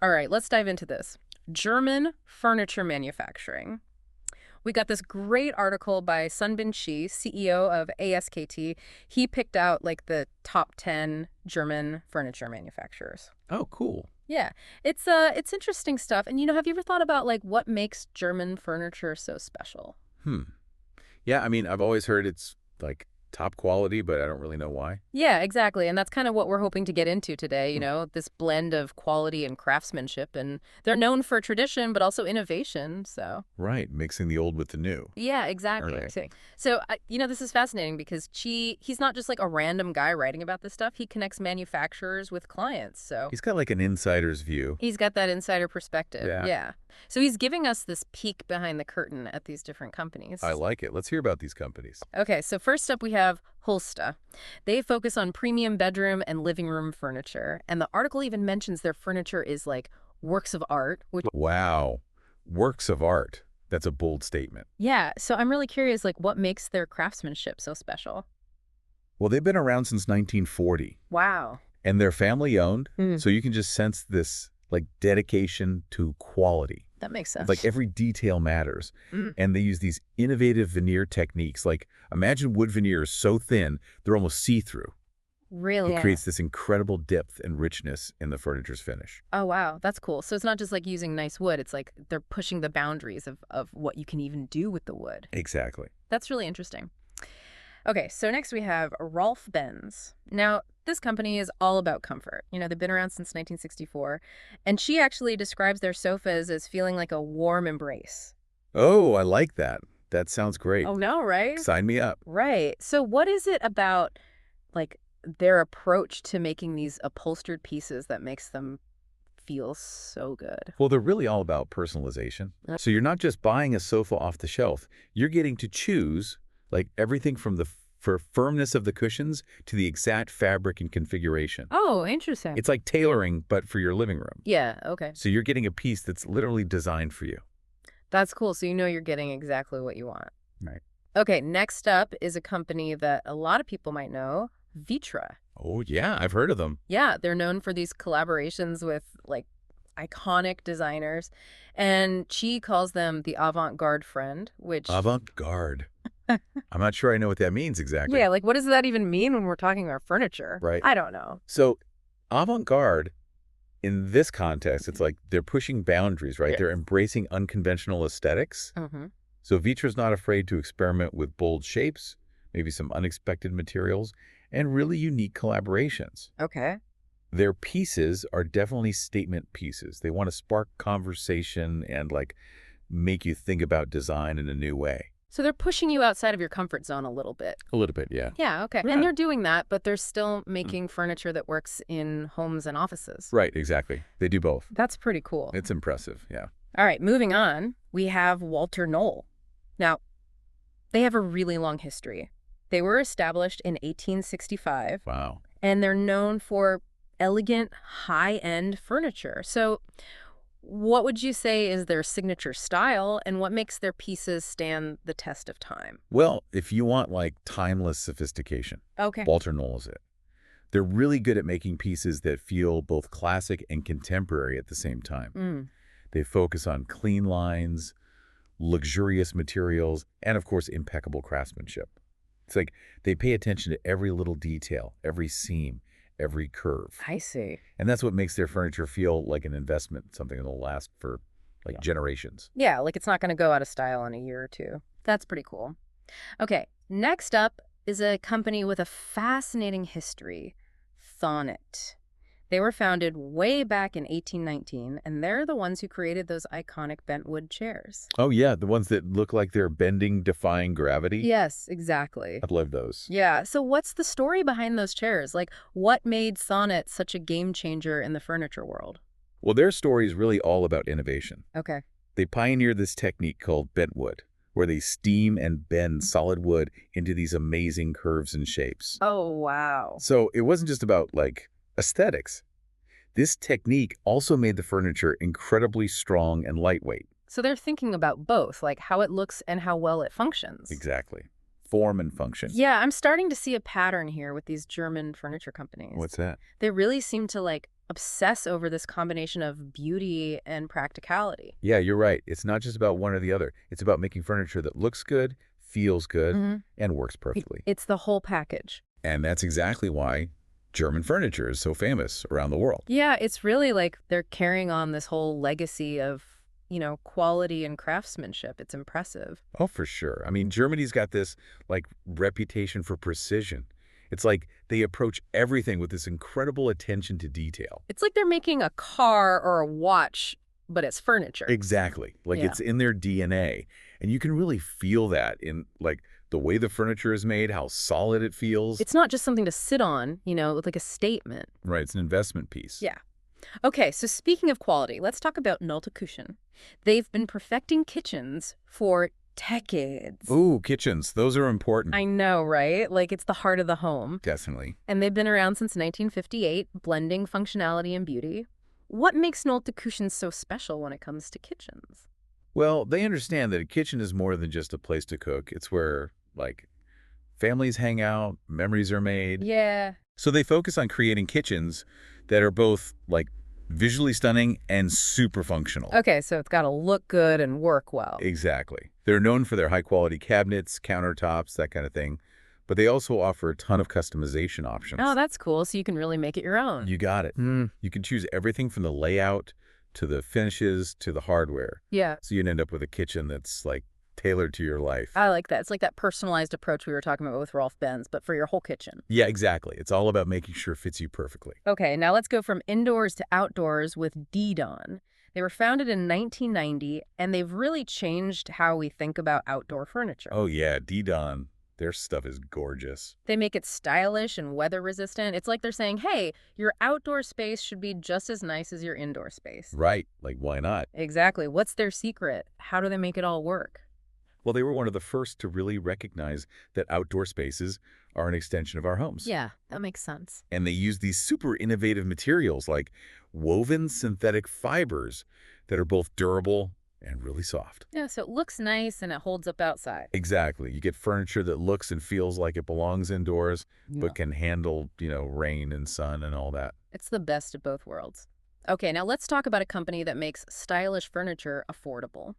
All right, let's dive into this. German furniture manufacturing. We got this great article by Sunbin Shi, CEO of ASKT. He picked out like the top 10 German furniture manufacturers. Oh, cool. Yeah, it's interesting stuff. And have you ever thought about like what makes German furniture so special? Hmm. Yeah, I mean, I've always heard it's like top quality, but I don't really know why. Yeah, exactly. And that's kind of what we're hoping to get into today, Hmm. this blend of quality and craftsmanship. And they're known for tradition, but also innovation. So, Right, mixing the old with the new. yeah, All exactly. right. So, this is fascinating because he's not just like a random guy writing about this stuff. He connects manufacturers with clients. So, He's got like an insider's view. he's got that insider perspective. Yeah, Yeah. So, he's giving us this peek behind the curtain at these different companies. I like it. Let's hear about these companies. Okay, so first up we have Holsta. They focus on premium bedroom and living room furniture, and the article even mentions their furniture is like works of art, which Wow. Works of art. That's a bold statement. yeah, so I'm really curious like what makes their craftsmanship so special. Well, they've been around since 1940, Wow. and they're family owned, Hmm, so you can just sense this like dedication to quality. that makes It's sense. like every detail matters. Mm, And they use these innovative veneer techniques. Like imagine wood veneers so thin, they're almost see-through. really? It creates this incredible depth and richness in the furniture's finish. Oh, wow, that's cool. So it's not just like using nice wood, it's like they're pushing the boundaries of what you can even do with the wood. Exactly. That's really interesting. Okay, so next we have Rolf Benz. Now, this company is all about comfort. They've been around since 1964, and she actually describes their sofas as feeling like a warm embrace. Oh, I like that. That sounds great. Oh, no, right? Sign me up. Right. So what is it about, like, their approach to making these upholstered pieces that makes them feel so good? Well, they're really all about personalization. So you're not just buying a sofa off the shelf. You're getting to choose like everything from the firmness of the cushions to the exact fabric and configuration. Oh, interesting. It's like tailoring, but for your living room. Yeah, okay. So you're getting a piece that's literally designed for you. That's cool. So you're getting exactly what you want. Right. Okay, next up is a company that a lot of people might know, Vitra. Oh, yeah, I've heard of them. Yeah, they're known for these collaborations with like iconic designers, and she calls them the avant-garde friend, which Avant-garde. I'm not sure I know what that means exactly. yeah, like what does that even mean when we're talking about furniture? Right. I don't know. So avant-garde, in this context, it's like they're pushing boundaries, right? Yes. They're embracing unconventional aesthetics. Mm-hmm. So Vitra's not afraid to experiment with bold shapes, maybe some unexpected materials, and really unique collaborations. Okay. Their pieces are definitely statement pieces. They want to spark conversation and like make you think about design in a new way. So they're pushing you outside of your comfort zone a little bit. A little bit, yeah. Yeah, okay. Yeah. And they're doing that, but they're still making furniture that works in homes and offices. Right, exactly. They do both. That's pretty cool. It's impressive, yeah. All right, moving on, we have Walter Knoll. Now, they have a really long history. They were established in 1865, Wow. and they're known for elegant, high-end furniture. So what would you say is their signature style, and what makes their pieces stand the test of time? Well, if you want like timeless sophistication, Okay. Walter Knoll is it. They're really good at making pieces that feel both classic and contemporary at the same time. Mm. They focus on clean lines, luxurious materials, and of course, impeccable craftsmanship. It's like they pay attention to every little detail, every seam, every curve. I see. And that's what makes their furniture feel like an investment, something that'll last for like generations. Yeah, like it's not going to go out of style in a year or two. That's pretty cool. Okay, next up is a company with a fascinating history, Thonet. They were founded way back in 1819, and they're the ones who created those iconic bentwood chairs. Oh yeah, the ones that look like they're bending, defying gravity. Yes, exactly. I've loved those. Yeah, so what's the story behind those chairs? Like, what made Thonet such a game changer in the furniture world? Well, their story is really all about innovation. Okay. They pioneered this technique called bentwood, where they steam and bend solid wood into these amazing curves and shapes. Oh, wow. So it wasn't just about like aesthetics. This technique also made the furniture incredibly strong and lightweight. So they're thinking about both, like how it looks and how well it functions. Exactly. Form and function. Yeah, I'm starting to see a pattern here with these German furniture companies. What's that? They really seem to like obsess over this combination of beauty and practicality. Yeah, you're right. It's not just about one or the other. It's about making furniture that looks good, feels good, hmm and works perfectly. It's the whole package. And that's exactly why German furniture is so famous around the world. Yeah, it's really like they're carrying on this whole legacy of, quality and craftsmanship. It's impressive. Oh, for sure. I mean, Germany's got this, like, reputation for precision. It's like they approach everything with this incredible attention to detail. It's like they're making a car or a watch, but it's furniture. Exactly. Like, Yeah. it's in their DNA. And you can really feel that in, like, the way the furniture is made, how solid it feels. It's not just something to sit on, with like a statement. Right, it's an investment piece. Yeah. Okay, so speaking of quality, let's talk about Küchen. They've been perfecting kitchens for decades. Ooh, kitchens. Those are important. I know, right? Like it's the heart of the home. Definitely. And they've been around since 1958, blending functionality and beauty. What makes Küchen so special when it comes to kitchens? Well, they understand that a kitchen is more than just a place to cook. It's where, like, families hang out, memories are made. Yeah. So they focus on creating kitchens that are both, like, visually stunning and super functional. Okay, so it's got to look good and work well. Exactly. They're known for their high-quality cabinets, countertops, that kind of thing. But they also offer a ton of customization options. Oh, that's cool. So you can really make it your own. You got it. You can choose everything from the layout to the finishes to the hardware. Yeah. So you'd end up with a kitchen that's, like, tailored to your life. I like that. It's like that personalized approach we were talking about with Rolf Benz, but for your whole kitchen. Yeah, exactly. It's all about making sure it fits you perfectly. Okay, now let's go from indoors to outdoors with Didon. They were founded in 1990, and they've really changed how we think about outdoor furniture. Oh, yeah, Didon. Their stuff is gorgeous. They make it stylish and weather resistant. It's like they're saying, hey, your outdoor space should be just as nice as your indoor space. Right. Like, why not? Exactly. What's their secret? How do they make it all work? Well, they were one of the first to really recognize that outdoor spaces are an extension of our homes. Yeah, that makes sense. And they use these super innovative materials like woven synthetic fibers that are both durable and really soft. Yeah, so it looks nice and it holds up outside. Exactly. You get furniture that looks and feels like it belongs indoors, Yeah. but can handle, rain and sun and all that. It's the best of both worlds. Okay, now let's talk about a company that makes stylish furniture affordable.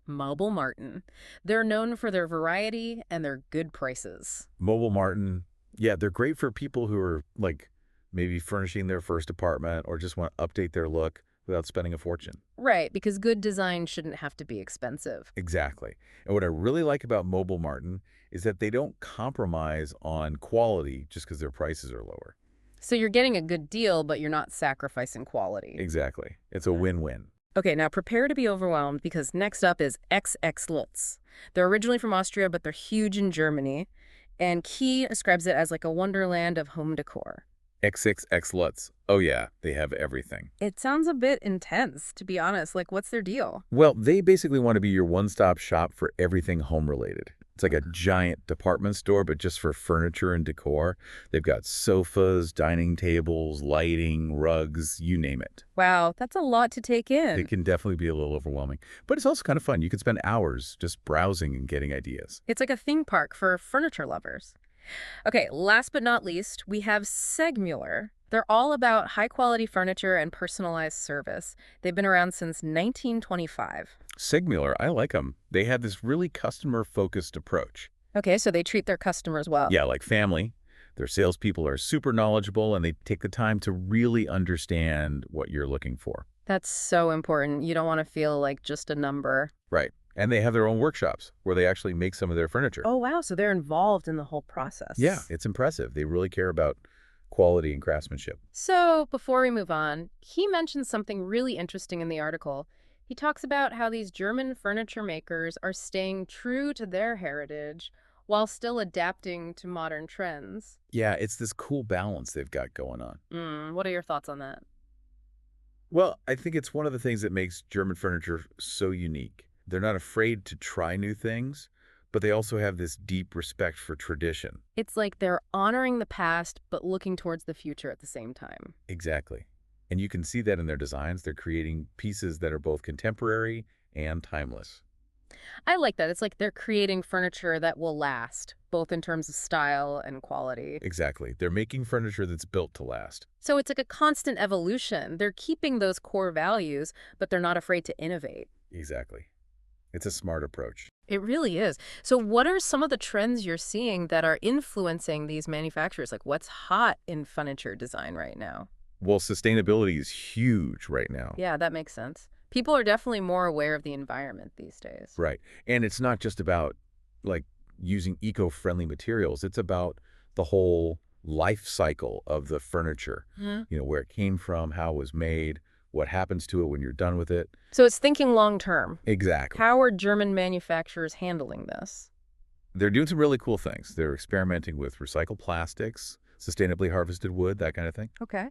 Mobile Martin. They're known for their variety and their good prices. Mobile Martin, yeah, they're great for people who are, like, maybe furnishing their first apartment or just want to update their look without spending a fortune. Right, because good design shouldn't have to be expensive. Exactly. And what I really like about Mobile Martin is that they don't compromise on quality just because their prices are lower. So you're getting a good deal, but you're not sacrificing quality. Exactly. It's a win-win. Okay, now prepare to be overwhelmed because next up is XX Lutz. They're originally from Austria, but they're huge in Germany. And Key describes it as like a wonderland of home decor. XXX Lutz. Oh, yeah, they have everything. It sounds a bit intense, to be honest. Like, what's their deal? Well, they basically want to be your one-stop shop for everything home-related. It's like a giant department store, but just for furniture and decor. They've got sofas, dining tables, lighting, rugs, you name it. Wow, that's a lot to take in. It can definitely be a little overwhelming, but it's also kind of fun. You can spend hours just browsing and getting ideas. It's like a theme park for furniture lovers. Okay, last but not least, we have Segmuller. They're all about high-quality furniture and personalized service. They've been around since 1925. Sigmuller, I like them. They have this really customer-focused approach. Okay, so they treat their customers well. Yeah, like family. Their salespeople are super knowledgeable, and they take the time to really understand what you're looking for. That's so important. You don't want to feel like just a number. Right. And they have their own workshops where they actually make some of their furniture. Oh, wow, so they're involved in the whole process. Yeah, it's impressive. They really care about quality and craftsmanship. So, before we move on, he mentions something really interesting in the article. He talks about how these German furniture makers are staying true to their heritage while still adapting to modern trends. Yeah, it's this cool balance they've got going on. What are your thoughts on that? Well, I think it's one of the things that makes German furniture so unique. They're not afraid to try new things, but they also have this deep respect for tradition. It's like they're honoring the past but looking towards the future at the same time. Exactly. And you can see that in their designs. They're creating pieces that are both contemporary and timeless. I like that. It's like they're creating furniture that will last, both in terms of style and quality. Exactly. They're making furniture that's built to last. So it's like a constant evolution. They're keeping those core values, but they're not afraid to innovate. Exactly. It's a smart approach. It really is. So what are some of the trends you're seeing that are influencing these manufacturers? Like what's hot in furniture design right now? Well, sustainability is huge right now. Yeah, that makes sense. People are definitely more aware of the environment these days. Right. And it's not just about like using eco-friendly materials. It's about the whole life cycle of the furniture. Mhm. Where it came from, how it was made, what happens to it when you're done with it. So it's thinking long term. Exactly. How are German manufacturers handling this? They're doing some really cool things. They're experimenting with recycled plastics, sustainably harvested wood, that kind of thing. Okay.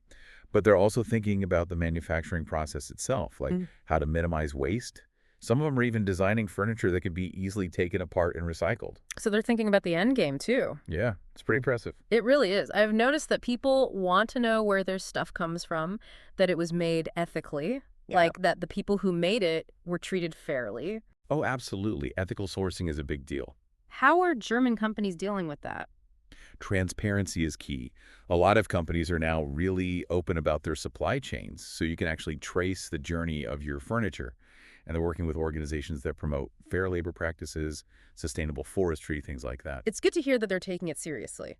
But they're also thinking about the manufacturing process itself, like Mm. how to minimize waste. Some of them are even designing furniture that can be easily taken apart and recycled. So they're thinking about the end game too. Yeah, it's pretty impressive. It really is. I've noticed that people want to know where their stuff comes from, that it was made ethically, Yeah. like that the people who made it were treated fairly. Oh, absolutely. Ethical sourcing is a big deal. How are German companies dealing with that? Transparency is key. A lot of companies are now really open about their supply chains, so you can actually trace the journey of your furniture. And they're working with organizations that promote fair labor practices, sustainable forestry, things like that. It's good to hear that they're taking it seriously.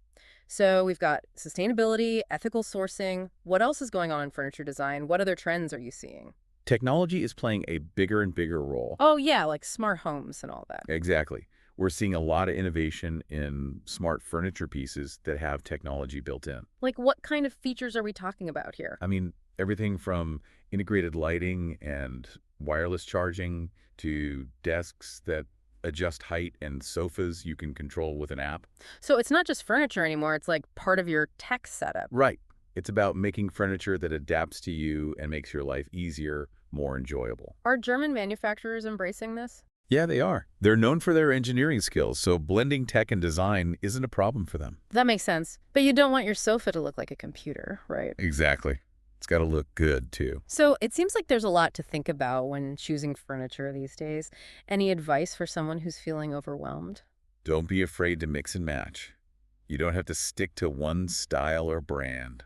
So we've got sustainability, ethical sourcing. What else is going on in furniture design? What other trends are you seeing? Technology is playing a bigger and bigger role. Oh, yeah, like smart homes and all that. Exactly. We're seeing a lot of innovation in smart furniture pieces that have technology built in. Like what kind of features are we talking about here? I mean, everything from integrated lighting and wireless charging to desks that adjust height and sofas you can control with an app. So it's not just furniture anymore. It's like part of your tech setup. Right. It's about making furniture that adapts to you and makes your life easier, more enjoyable. Are German manufacturers embracing this? Yeah, they are. They're known for their engineering skills, so blending tech and design isn't a problem for them. That makes sense. But you don't want your sofa to look like a computer, right? Exactly. It's got to look good, too. So it seems like there's a lot to think about when choosing furniture these days. Any advice for someone who's feeling overwhelmed? Don't be afraid to mix and match. You don't have to stick to one style or brand.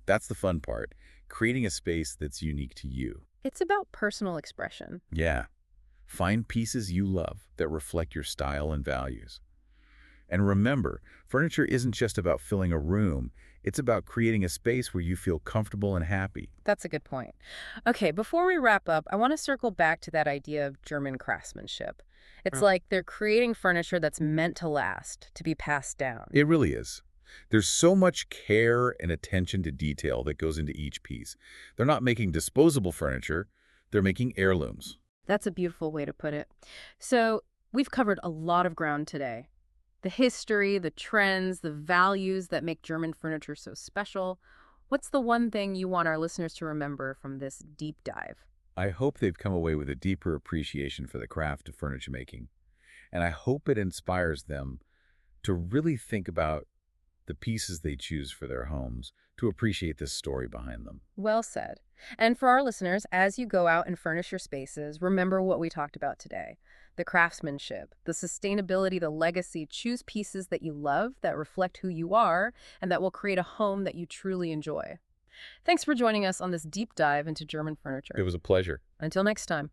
That's the fun part, creating a space that's unique to you. It's about personal expression. Yeah. Find pieces you love that reflect your style and values. And remember, furniture isn't just about filling a room. It's about creating a space where you feel comfortable and happy. That's a good point. Okay, before we wrap up, I want to circle back to that idea of German craftsmanship. It's like they're creating furniture that's meant to last, to be passed down. It really is. There's so much care and attention to detail that goes into each piece. They're not making disposable furniture. They're making heirlooms. That's a beautiful way to put it. So we've covered a lot of ground today. The history, the trends, the values that make German furniture so special. What's the one thing you want our listeners to remember from this deep dive? I hope they've come away with a deeper appreciation for the craft of furniture making. And I hope it inspires them to really think about the pieces they choose for their homes, to appreciate the story behind them. Well said. And for our listeners, as you go out and furnish your spaces, remember what we talked about today. The craftsmanship, the sustainability, the legacy. Choose pieces that you love, that reflect who you are, and that will create a home that you truly enjoy. Thanks for joining us on this deep dive into German It furniture. was a pleasure. Until next time.